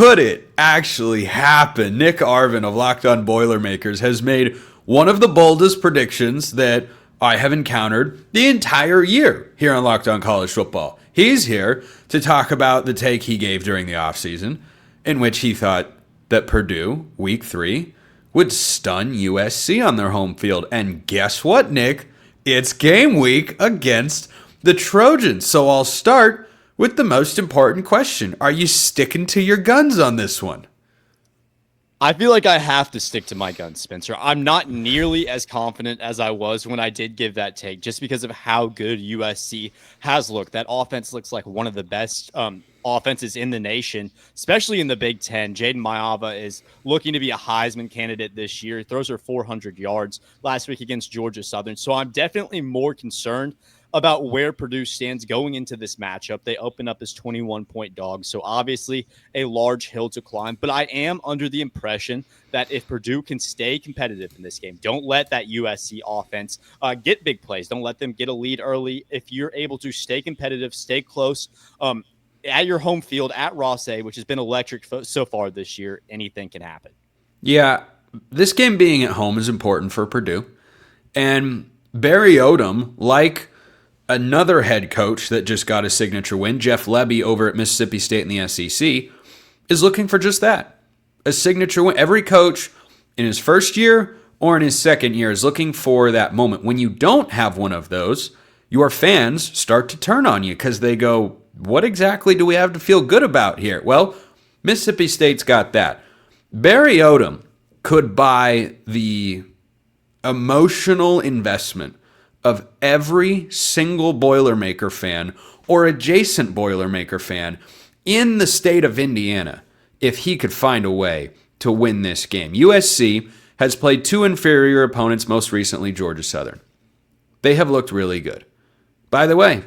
could it actually happen? Nick Arvin of Locked On Boilermakers has made one of the boldest predictions that I have encountered the entire year here on Locked On College Football. He's here to talk about the take he gave during the offseason, in which he thought that Purdue, week 3, would stun USC on their home field. And guess what, Nick? It's game week against the Trojans. So I'll start with the most important question. Are you sticking to your guns on this one? I feel like I have to stick to my guns, Spencer. I'm not nearly as confident as I was when I did give that take, just because of how good USC has looked. That offense looks like one of the best offenses in the nation, especially in the Big Ten. Jaden Maiava is looking to be a Heisman candidate this year. He throws her 400 yards last week against Georgia Southern. So I'm definitely more concerned about where Purdue stands going into this matchup. They open up as 21-point dogs, so obviously a large hill to climb. But I am under the impression that if Purdue can stay competitive in this game, don't let that USC offense get big plays. Don't let them get a lead early. If you're able to stay competitive, stay close at your home field at Ross-A, which has been electric so far this year, anything can happen. Yeah, this game being at home is important for Purdue. And Barry Odom, like another head coach that just got a signature win, Jeff Lebby over at Mississippi State in the SEC, is looking for just that, a signature win. Every coach in his first year or in his second year is looking for that moment. When you don't have one of those, your fans start to turn on you because they go, what exactly do we have to feel good about here? Well, Mississippi State's got that. Barry Odom could buy the emotional investment of every single Boilermaker fan or adjacent Boilermaker fan in the state of Indiana if he could find a way to win this game. USC has played 2 inferior opponents, most recently Georgia Southern. They have looked really good. By the way,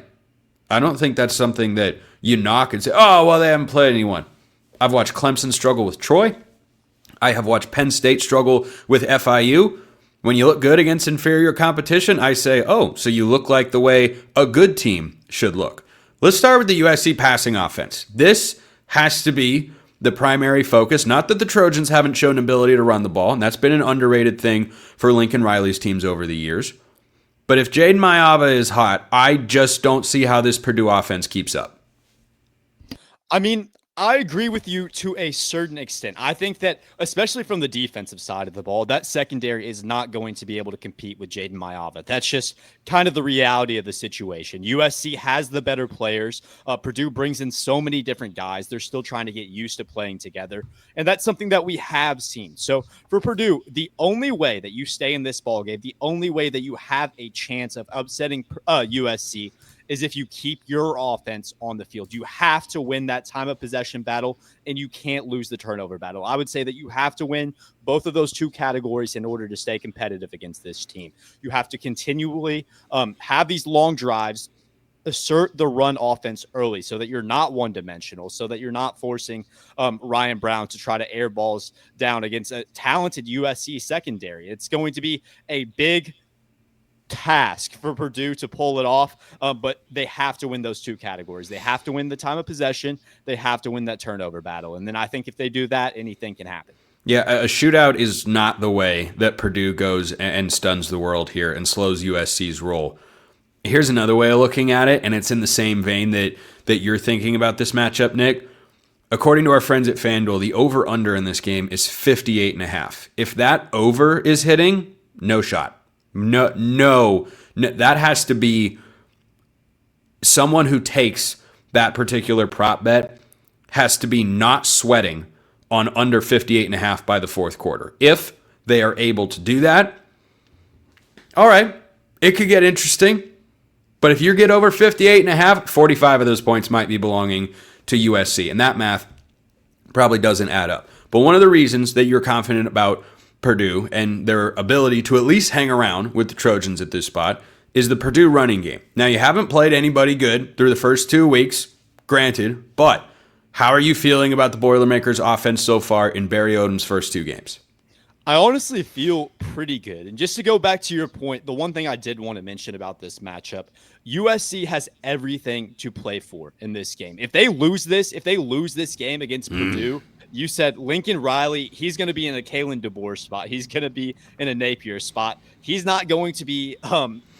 I don't think that's something that you knock and say, oh, well, they haven't played anyone. I've watched Clemson struggle with Troy. I have watched Penn State struggle with FIU. When you look good against inferior competition, I say, oh, so you look like the way a good team should look. Let's start with the USC passing offense. This has to be the primary focus. Not that the Trojans haven't shown ability to run the ball, and that's been an underrated thing for Lincoln Riley's teams over the years. But if Jaden Maiava is hot, I just don't see how this Purdue offense keeps up. I mean, I agree with you to a certain extent. I think that, especially from the defensive side of the ball, that secondary is not going to be able to compete with Jaden Maiava. That's just kind of the reality of the situation. USC has the better players. Purdue brings in so many different guys. They're still trying to get used to playing together, and that's something that we have seen. So for Purdue, the only way that you stay in this ballgame, the only way that you have a chance of upsetting USC is if you keep your offense on the field. You have to win that time of possession battle, and you can't lose the turnover battle. I would say that you have to win both of those 2 categories in order to stay competitive against this team. You have to continually have these long drives, assert the run offense early so that you're not one-dimensional, so that you're not forcing Ryan Brown to try to air balls down against a talented USC secondary. It's going to be a big task for Purdue to pull it off, but they have to win those 2 categories. They have to win the time of possession. They have to win that turnover battle. And then I think if they do that, anything can happen. Yeah, a shootout is not the way that Purdue goes and stuns the world here and slows USC's roll. Here's another way of looking at it, and it's in the same vein that you're thinking about this matchup, Nick. According to our friends at FanDuel, the over-under in this game is 58.5. If that over is hitting, no shot. No, that has to be someone who takes that particular prop bet has to be not sweating on under 58.5 by the 4th quarter. If they are able to do that, all right, it could get interesting. But if you get over 58.5, 45 of those points might be belonging to USC. And that math probably doesn't add up. But one of the reasons that you're confident about Purdue and their ability to at least hang around with the Trojans at this spot is the Purdue running game. Now, you haven't played anybody good through the first 2 weeks, granted, but how are you feeling about the Boilermakers offense so far in Barry Odom's first 2 games? I honestly feel pretty good. And just to go back to your point, the one thing I did want to mention about this matchup, USC has everything to play for in this game. If they lose this game against Purdue, You said Lincoln Riley, he's going to be in a Kalen DeBoer spot. He's going to be in a Napier spot. He's not going to be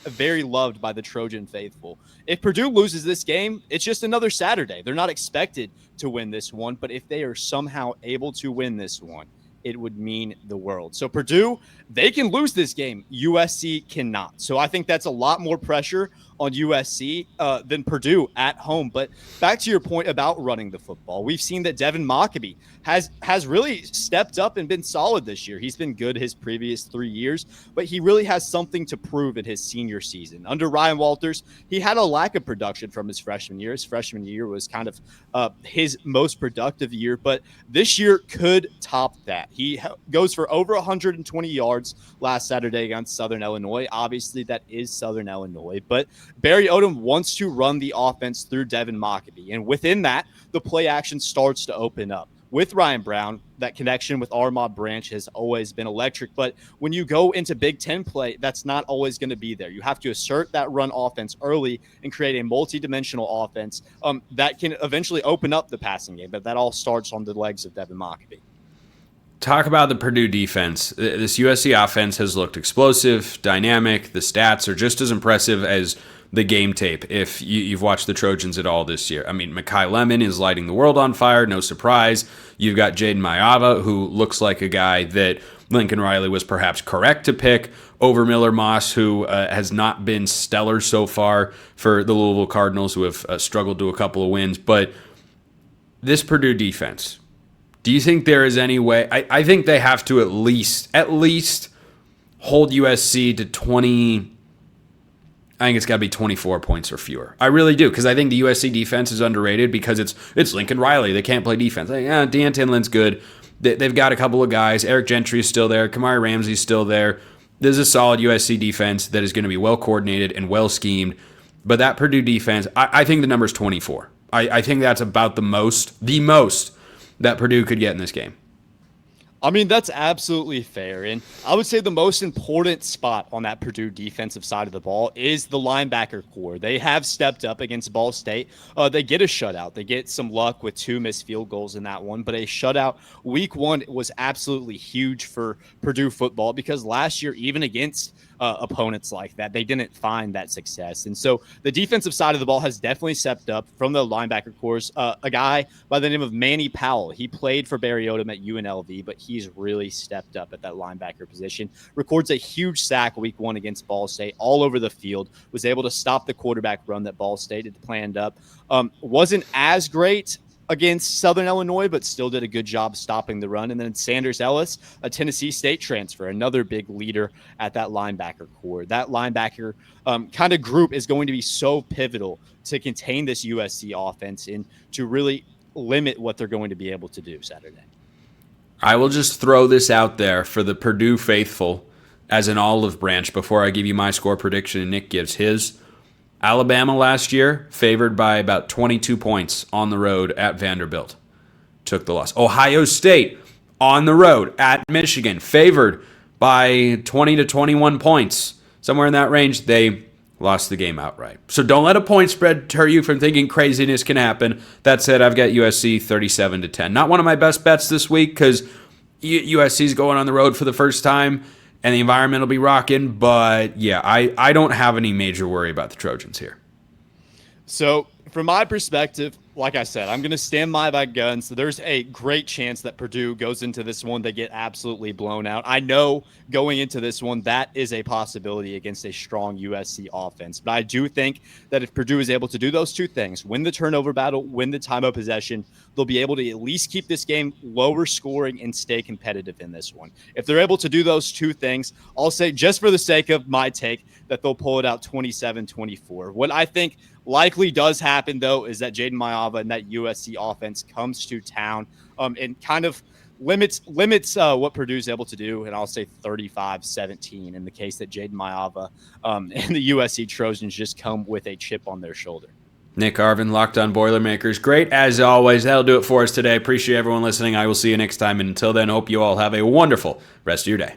very loved by the Trojan faithful. If Purdue loses this game, it's just another Saturday. They're not expected to win this one, but if they are somehow able to win this one, it would mean the world. So Purdue, they can lose this game. USC cannot. So I think that's a lot more pressure on USC than Purdue at home. But back to your point about running the football, we've seen that Devin Mockabee has really stepped up and been solid this year. He's been good his previous 3 years, but he really has something to prove in his senior season. Under Ryan Walters, he had a lack of production from his freshman year. His freshman year was kind of his most productive year, but this year could top that. He goes for over 120 yards last Saturday against Southern Illinois. Obviously, that is Southern Illinois, but Barry Odom wants to run the offense through Devin Mockabee, and within that, the play action starts to open up. With Ryan Brown, that connection with Armand Branch has always been electric, but when you go into Big Ten play, that's not always going to be there. You have to assert that run offense early and create a multi-dimensional offense that can eventually open up the passing game, but that all starts on the legs of Devin Mockabee. Talk about the Purdue defense. This USC offense has looked explosive, dynamic. The stats are just as impressive as the game tape if you've watched the Trojans at all this year. I mean, Mekhi Lemon is lighting the world on fire, no surprise. You've got Jaden Mayava, who looks like a guy that Lincoln Riley was perhaps correct to pick over Miller Moss, who has not been stellar so far for the Louisville Cardinals, who have struggled to a couple of wins. But this Purdue defense, do you think there is any way? I think they have to at least hold USC to 20. I think it's got to be 24 points or fewer. I really do, because I think the USC defense is underrated because it's Lincoln Riley. They can't play defense. Dan Tinlin's good. They've got a couple of guys. Eric Gentry is still there. Kamari Ramsey's still there. This is a solid USC defense that is going to be well coordinated and well schemed. But that Purdue defense, I think the number is 24. I think that's about the most that Purdue could get in this game. I mean, that's absolutely fair. And I would say the most important spot on that Purdue defensive side of the ball is the linebacker core. They have stepped up against Ball State. They get a shutout. They get some luck with 2 missed field goals in that one. But a shutout week 1 was absolutely huge for Purdue football because last year, even against opponents like that, they didn't find that success. And so the defensive side of the ball has definitely stepped up from the linebacker cores. A guy by the name of Manny Powell, he played for Barry Odom at UNLV, but he's really stepped up at that linebacker position. Records a huge sack week 1 against Ball State all over the field, was able to stop the quarterback run that Ball State had planned up. Wasn't as great against Southern Illinois, but still did a good job stopping the run. And then Sanders Ellis, a Tennessee State transfer, another big leader at that linebacker core. That linebacker kind of group is going to be so pivotal to contain this USC offense and to really limit what they're going to be able to do Saturday. I will just throw this out there for the Purdue faithful as an olive branch before I give you my score prediction and Nick gives his. Alabama last year, favored by about 22 points on the road at Vanderbilt. Took the loss. Ohio State on the road at Michigan, favored by 20 to 21 points. Somewhere in that range, they lost the game outright. So don't let a point spread deter you from thinking craziness can happen. That said, I've got USC 37 to 10. Not one of my best bets this week because USC's going on the road for the first time. And the environment will be rocking. But, yeah, I don't have any major worry about the Trojans here. So, from my perspective, like I said, I'm going to stand by guns. So there's a great chance that Purdue goes into this one. They get absolutely blown out. I know going into this one, that is a possibility against a strong USC offense. But I do think that if Purdue is able to do those two things, win the turnover battle, win the time of possession, they'll be able to at least keep this game lower scoring and stay competitive in this one. If they're able to do those two things, I'll say just for the sake of my take that they'll pull it out 27-24. What I think likely does happen, though, is that Jaden Mayava and that USC offense comes to town and kind of limits what Purdue's able to do, and I'll say 35-17 in the case that Jaden Mayava and the USC Trojans just come with a chip on their shoulder. Nick Arvin, Locked On Boilermakers. Great as always. That'll do it for us today. Appreciate everyone listening. I will see you next time, and until then, hope you all have a wonderful rest of your day.